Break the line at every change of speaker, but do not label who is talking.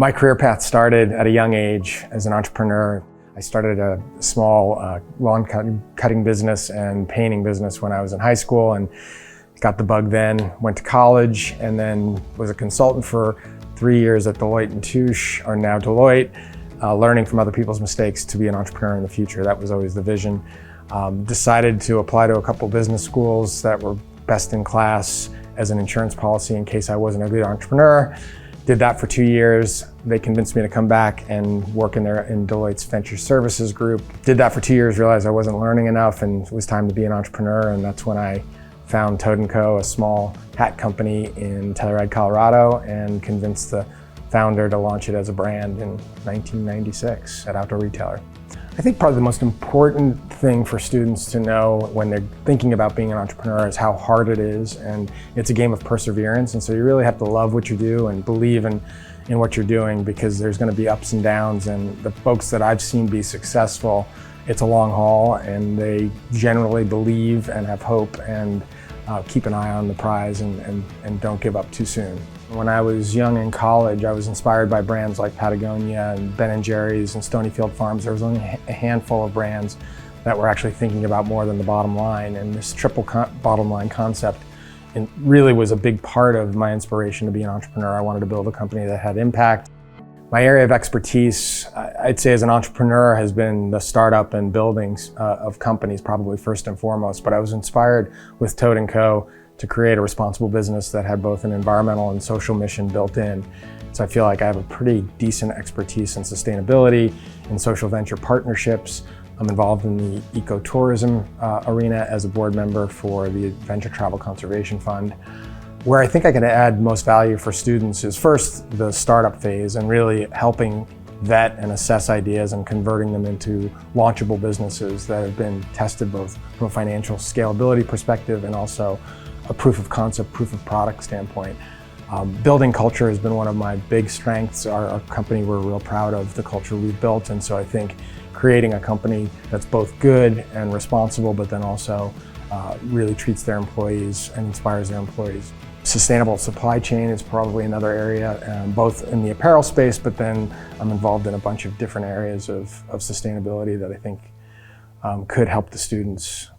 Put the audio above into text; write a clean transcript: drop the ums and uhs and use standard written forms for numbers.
My career path started at a young age as an entrepreneur. I started a small lawn cutting business and painting business when I was in high school and got the bug then, went to college, and then was a consultant for 3 years at Deloitte & Touche, or now Deloitte, learning from other people's mistakes to be an entrepreneur in the future. That was always the vision. Decided to apply to a couple business schools that were best in class as an insurance policy in case I wasn't a good entrepreneur. Did that for 2 years. They convinced me to come back and work in Deloitte's Venture Services group. Did that for 2 years, realized I wasn't learning enough and it was time to be an entrepreneur, and that's when I found Toad & Co., a small hat company in Telluride, Colorado, and convinced the founder to launch it as a brand in 1996 at Outdoor Retailer. I think probably the most important thing for students to know when they're thinking about being an entrepreneur is how hard it is, and it's a game of perseverance, and so you really have to love what you do and believe in what you're doing, because there's going to be ups and downs, and the folks that I've seen be successful, it's a long haul, and they generally believe and have hope and keep an eye on the prize and don't give up too soon. When I was young in college, I was inspired by brands like Patagonia and Ben & Jerry's and Stonyfield Farms. There was only a handful of brands that were actually thinking about more than the bottom line, and this triple bottom line concept really was a big part of my inspiration to be an entrepreneur. I wanted to build a company that had impact. My area of expertise, I'd say as an entrepreneur, has been the startup and buildings of companies, probably first and foremost, but I was inspired with Toad & Co. to create a responsible business that had both an environmental and social mission built in. So I feel like I have a pretty decent expertise in sustainability, in social venture partnerships. I'm involved in the ecotourism arena as a board member for the Venture Travel Conservation Fund. Where I think I can add most value for students is first the startup phase and really helping vet and assess ideas and converting them into launchable businesses that have been tested both from a financial scalability perspective and also a proof of concept, proof of product standpoint. Building culture has been one of my big strengths. Our company, we're real proud of the culture we've built, and so I think creating a company that's both good and responsible, but then also really treats their employees and inspires their employees. Sustainable supply chain is probably another area, both in the apparel space, but then I'm involved in a bunch of different areas of sustainability that I think could help the students